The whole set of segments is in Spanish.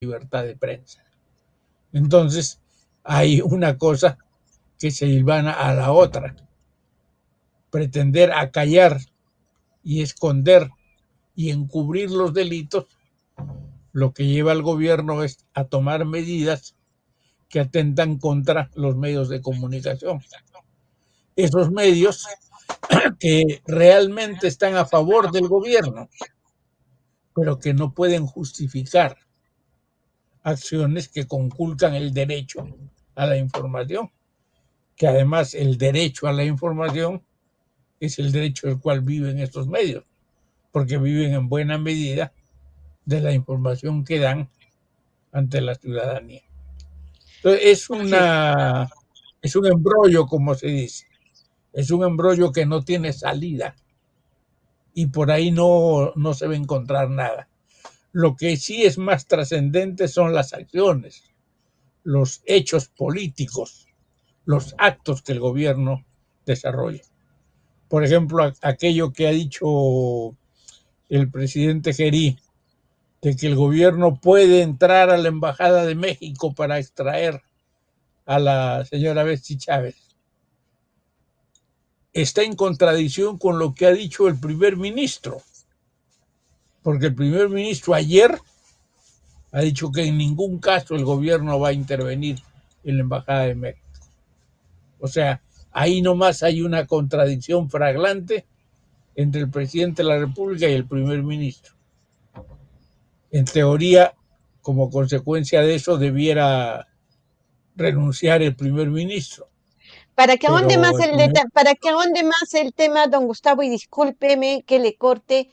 libertad de prensa. Entonces, hay una cosa que se hilvana a la otra. Pretender acallar y esconder y encubrir los delitos, lo que lleva al gobierno es a tomar medidas que atentan contra los medios de comunicación. Esos medios que realmente están a favor del gobierno, pero que no pueden justificar acciones que conculcan el derecho a la información, que además el derecho a la información es el derecho del cual viven estos medios, porque viven en buena medida de la información que dan ante la ciudadanía. Entonces, es un embrollo, como se dice, es un embrollo que no tiene salida y por ahí no se va a encontrar nada. Lo que sí es más trascendente son las acciones, los hechos políticos, los actos que el gobierno desarrolla. Por ejemplo, aquello que ha dicho el presidente Gerí, de que el gobierno puede entrar a la Embajada de México para extraer a la señora Betsy Chávez. Está en contradicción con lo que ha dicho el primer ministro, porque el primer ministro ayer ha dicho que en ningún caso el gobierno va a intervenir en la Embajada de México. O sea, ahí nomás hay una contradicción flagrante entre el presidente de la República y el primer ministro. En teoría, como consecuencia de eso, debiera renunciar el primer ministro. Para que ahonde más el tema, don Gustavo, y discúlpeme que le corte,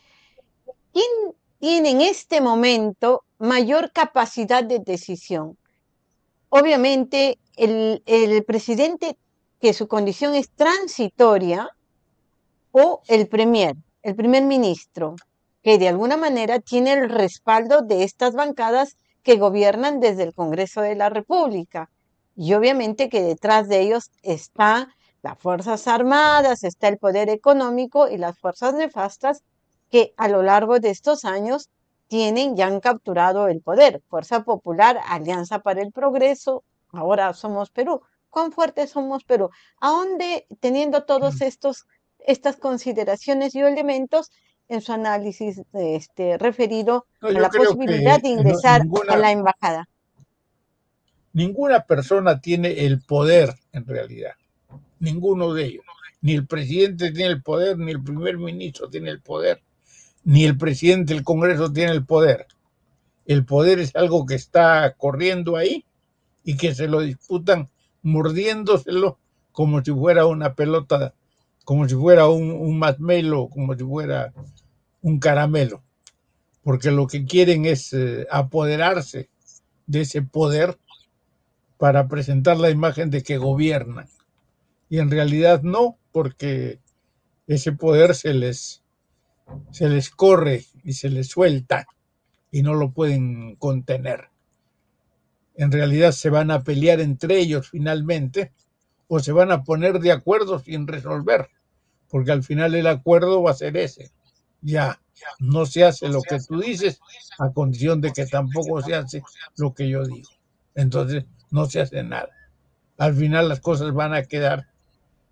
¿quién tiene en este momento mayor capacidad de decisión? Obviamente, el presidente, que su condición es transitoria, o el primer ministro, que de alguna manera tiene el respaldo de estas bancadas que gobiernan desde el Congreso de la República. Y obviamente que detrás de ellos está las Fuerzas Armadas, está el poder económico y las fuerzas nefastas que a lo largo de estos años tienen y han capturado el poder. Fuerza Popular, Alianza para el Progreso, ahora Somos Perú. ¿Cuán fuerte Somos Perú? ¿A dónde, teniendo todos estas consideraciones y elementos en su análisis referido no, a yo la creo posibilidad que de ingresar a la embajada? Ninguna persona tiene el poder en realidad, ninguno de ellos. Ni el presidente tiene el poder, ni el primer ministro tiene el poder, ni el presidente del Congreso tiene el poder. El poder es algo que está corriendo ahí y que se lo disputan mordiéndoselo como si fuera una pelota, como si fuera un marshmallow, como si fuera un caramelo, porque lo que quieren es apoderarse de ese poder para presentar la imagen de que gobiernan. Y en realidad no, porque ese poder se les corre y se les suelta y no lo pueden contener. En realidad se van a pelear entre ellos finalmente o se van a poner de acuerdo sin resolver, porque al final el acuerdo va a ser ese. Ya no se hace lo que tú dices a condición de que tampoco se hace lo que yo digo. Entonces no se hace nada. Al final las cosas van a quedar,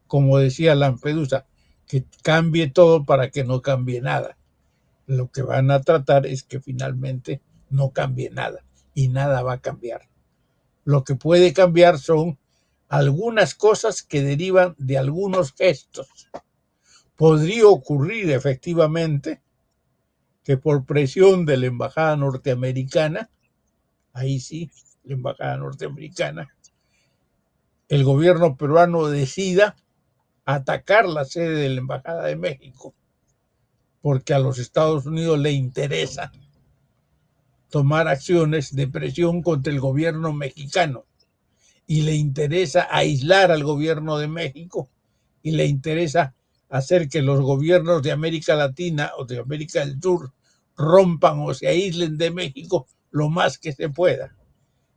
como decía Lampedusa, que cambie todo para que no cambie nada. Lo que van a tratar es que finalmente no cambie nada y nada va a cambiar. Lo que puede cambiar son algunas cosas que derivan de algunos gestos. Podría ocurrir efectivamente que por presión de la embajada norteamericana, ahí sí, la embajada norteamericana, el gobierno peruano decida atacar la sede de la embajada de México, porque a los Estados Unidos le interesa tomar acciones de presión contra el gobierno mexicano y le interesa aislar al gobierno de México y le interesa hacer que los gobiernos de América Latina o de América del Sur rompan o se aíslen de México lo más que se pueda.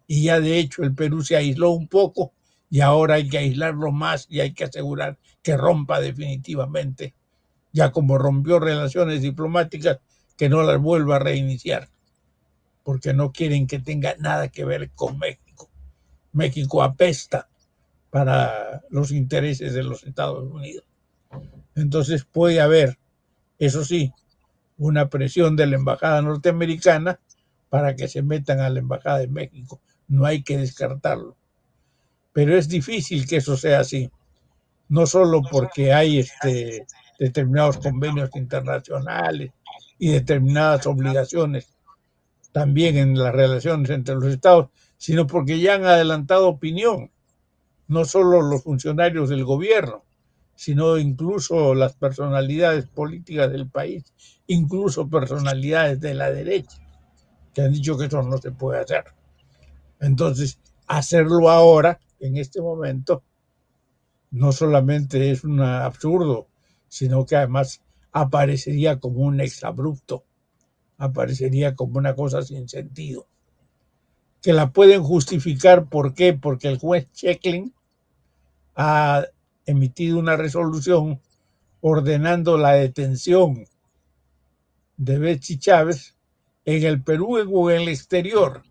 Y ya de hecho el Perú se aisló un poco y ahora hay que aislarlo más y hay que asegurar que rompa definitivamente. Ya como rompió relaciones diplomáticas, que no las vuelva a reiniciar. porque no quieren que tenga nada que ver con México. México apesta para los intereses de los Estados Unidos. Entonces puede haber, eso sí, una presión de la embajada norteamericana para que se metan a la embajada de México. No hay que descartarlo. Pero es difícil que eso sea así. No solo porque hay determinados convenios internacionales y determinadas obligaciones también en las relaciones entre los estados, sino porque ya han adelantado opinión, no solo los funcionarios del gobierno, sino incluso las personalidades políticas del país, incluso personalidades de la derecha, que han dicho que eso no se puede hacer. Entonces, hacerlo ahora, en este momento, no solamente es un absurdo, sino que además aparecería como un exabrupto, aparecería como una cosa sin sentido, que la pueden justificar. ¿Por qué? Porque el juez Checklin ha emitido una resolución ordenando la detención de Betsy Chávez en el Perú o en el exterior.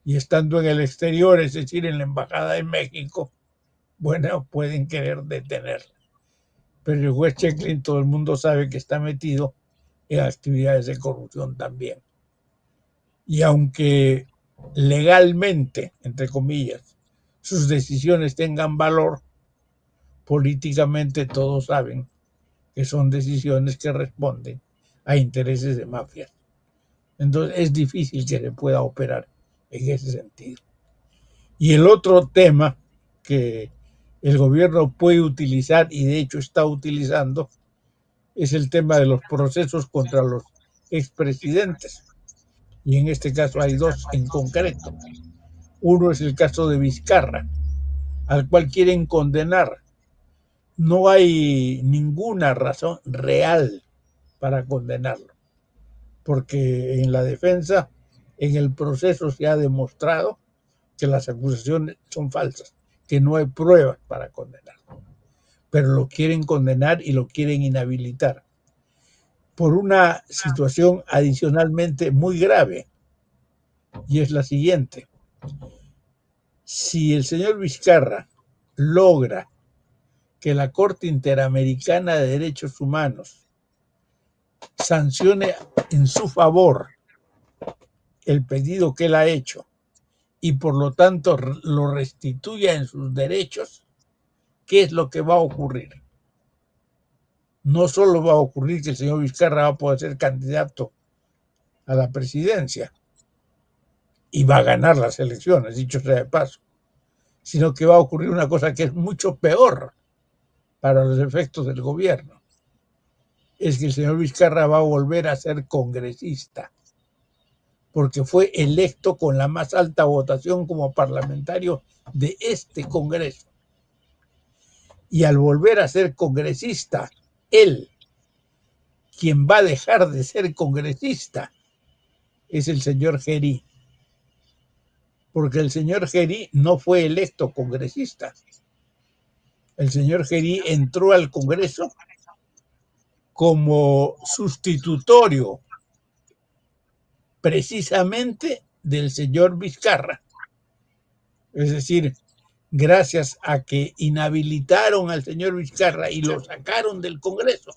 Y estando en el exterior, es decir, en la Embajada de México, bueno, pueden querer detenerla. Pero el juez Checklin, todo el mundo sabe que está metido en actividades de corrupción también. Y aunque legalmente, entre comillas, sus decisiones tengan valor, políticamente todos saben que son decisiones que responden a intereses de mafias. Entonces es difícil que se pueda operar en ese sentido. Y el otro tema que el gobierno puede utilizar, y de hecho está utilizando, es el tema de los procesos contra los expresidentes. Y en este caso hay dos en concreto. Uno es el caso de Vizcarra, al cual quieren condenar. No hay ninguna razón real para condenarlo, porque en la defensa, en el proceso se ha demostrado que las acusaciones son falsas, que no hay pruebas para condenarlo, pero lo quieren condenar y lo quieren inhabilitar por una situación adicionalmente muy grave, y es la siguiente. Si el señor Vizcarra logra que la Corte Interamericana de Derechos Humanos sancione en su favor el pedido que él ha hecho y por lo tanto lo restituya en sus derechos, ¿qué es lo que va a ocurrir? No solo va a ocurrir que el señor Vizcarra va a poder ser candidato a la presidencia y va a ganar las elecciones, dicho sea de paso, sino que va a ocurrir una cosa que es mucho peor para los efectos del gobierno. Es que el señor Vizcarra va a volver a ser congresista, porque fue electo con la más alta votación como parlamentario de este Congreso. Y al volver a ser congresista, él, quien va a dejar de ser congresista, es el señor Gerí. Porque el señor Gerí no fue electo congresista. El señor Gerí entró al Congreso como sustitutorio precisamente del señor Vizcarra. Es decir, gracias a que inhabilitaron al señor Vizcarra y lo sacaron del Congreso,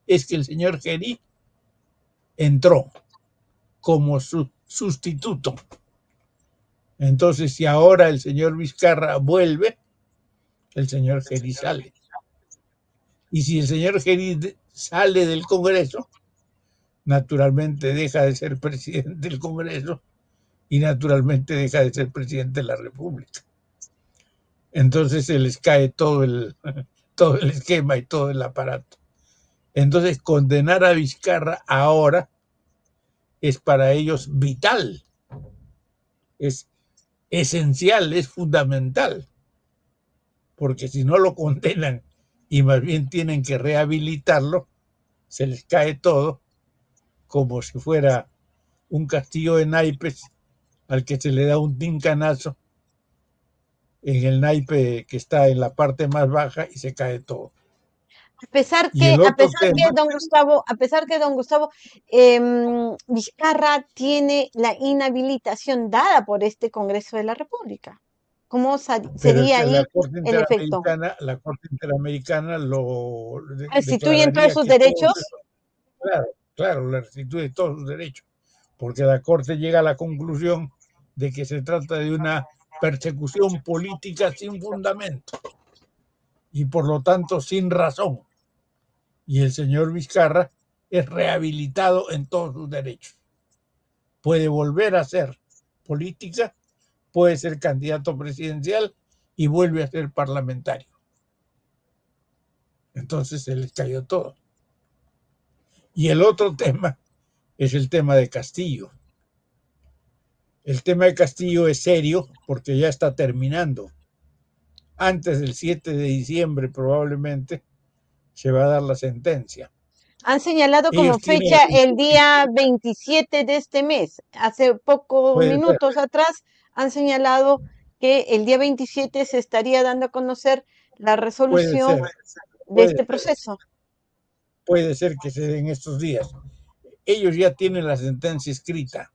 es que el señor Gerí entró como su sustituto. Entonces, si ahora el señor Vizcarra vuelve, el señor Gerí sale. Y si el señor Gerí sale del Congreso, naturalmente deja de ser presidente del Congreso y naturalmente deja de ser presidente de la República. Entonces se les cae todo el esquema y todo el aparato. Entonces condenar a Vizcarra ahora es para ellos vital, es esencial, es fundamental, porque si no lo condenan y más bien tienen que rehabilitarlo, se les cae todo como si fuera un castillo de naipes al que se le da un tincanazo en el naipe que está en la parte más baja y se cae todo. Y el otro tema, A pesar que don Gustavo Vizcarra tiene la inhabilitación dada por este Congreso de la República. ¿Cómo pero es sería que ahí el efecto? La Corte Interamericana lo ¿Restituyen todos declararía sus que todos, derechos? claro, claro, le restituye todos sus derechos, porque la Corte llega a la conclusión de que se trata de una persecución política sin fundamento y por lo tanto sin razón. Y el señor Vizcarra es rehabilitado en todos sus derechos. Puede volver a hacer política, puede ser candidato presidencial y vuelve a ser parlamentario. Entonces se les cayó todo. Y el otro tema es el tema de Castillo. El tema de Castillo es serio porque ya está terminando. Antes del 7 de diciembre probablemente se va a dar la sentencia. Han señalado como Ellos tienen fecha el día 27 de este mes. Hace pocos puede ser, minutos atrás han señalado que el día 27 se estaría dando a conocer la puede resolución ser, de puede este ser, proceso. puede ser que se den estos días. Ellos ya tienen la sentencia escrita.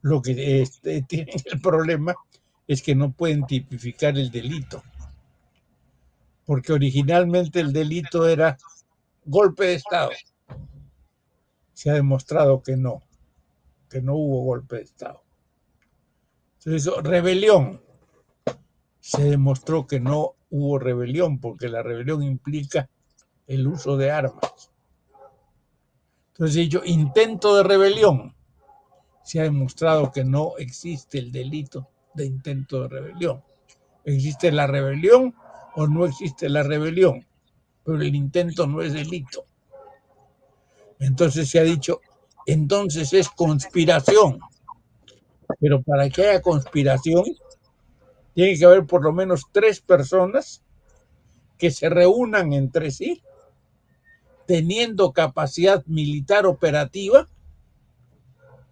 Lo que tienen el problema es que no pueden tipificar el delito, porque originalmente el delito era golpe de Estado. Se ha demostrado que no hubo golpe de Estado. Entonces, rebelión. Se demostró que no hubo rebelión, porque la rebelión implica el uso de armas. Entonces, dicho intento de rebelión, se ha demostrado que no existe el delito de intento de rebelión. ¿Existe la rebelión o no existe la rebelión? Pero el intento no es delito. Entonces se ha dicho, entonces es conspiración. Pero para que haya conspiración, tiene que haber por lo menos 3 personas que se reúnan entre sí, teniendo capacidad militar operativa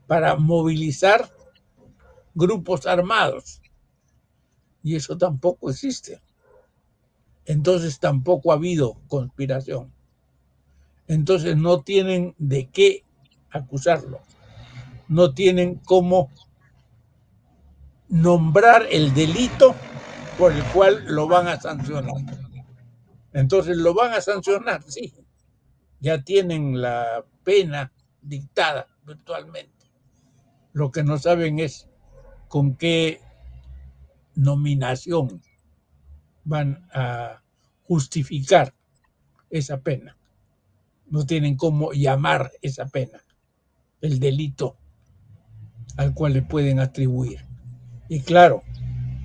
para movilizar grupos armados. Y eso tampoco existe. Entonces tampoco ha habido conspiración. Entonces no tienen de qué acusarlo. No tienen cómo nombrar el delito por el cual lo van a sancionar. Entonces lo van a sancionar, sí. Ya tienen la pena dictada virtualmente. Lo que no saben es con qué nominación van a justificar esa pena. No tienen cómo llamar esa pena, el delito al cual le pueden atribuir. Y claro,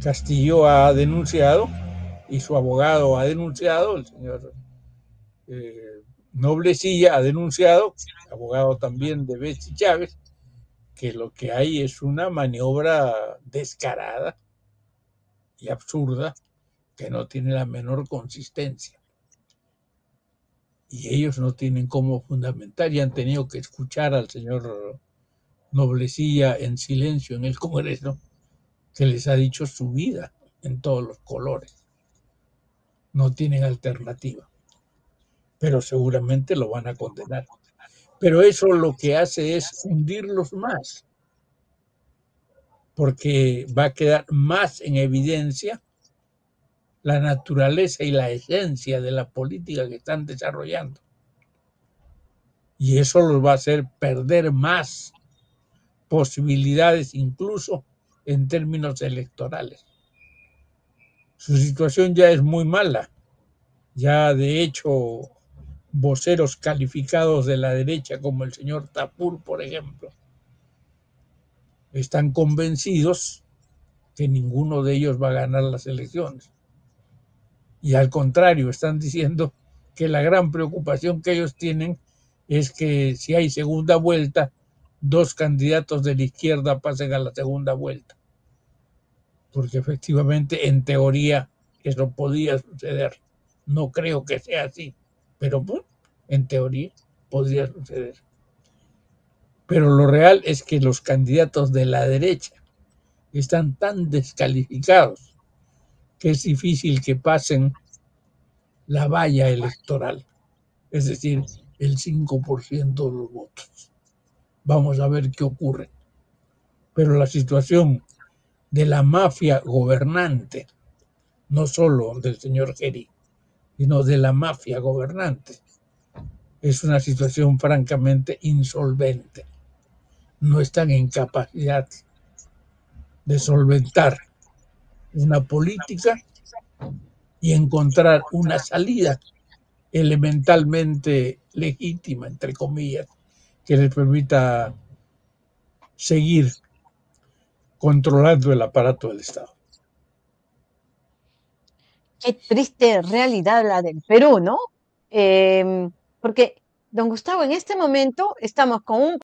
Castillo ha denunciado y su abogado ha denunciado, el señor Noblecilla ha denunciado, abogado también de Betsy Chávez, que lo que hay es una maniobra descarada y absurda que no tiene la menor consistencia. Y ellos no tienen cómo fundamentar y han tenido que escuchar al señor Noblecilla en silencio en el Congreso, que les ha dicho su vida en todos los colores. No tienen alternativa, pero seguramente lo van a condenar. Pero eso lo que hace es hundirlos más, porque va a quedar más en evidencia la naturaleza y la esencia de la política que están desarrollando. Y eso los va a hacer perder más posibilidades, incluso en términos electorales. Su situación ya es muy mala. Ya de hecho, voceros calificados de la derecha, como el señor Tapur, por ejemplo, están convencidos que ninguno de ellos va a ganar las elecciones. Y al contrario, están diciendo que la gran preocupación que ellos tienen es que si hay segunda vuelta, 2 candidatos de la izquierda pasen a la segunda vuelta. Porque efectivamente, en teoría, eso podía suceder. No creo que sea así, pero pues, en teoría podría suceder. Pero lo real es que los candidatos de la derecha están tan descalificados que es difícil que pasen la valla electoral. es decir, el 5% de los votos. Vamos a ver qué ocurre. Pero la situación de la mafia gobernante, no solo del señor Geri, sino de la mafia gobernante, es una situación francamente insolvente. No están en capacidad de solventar una política y encontrar una salida elementalmente legítima, entre comillas, que les permita seguir controlando el aparato del Estado. Qué triste realidad la del Perú, ¿no? Porque, don Gustavo, en este momento estamos con un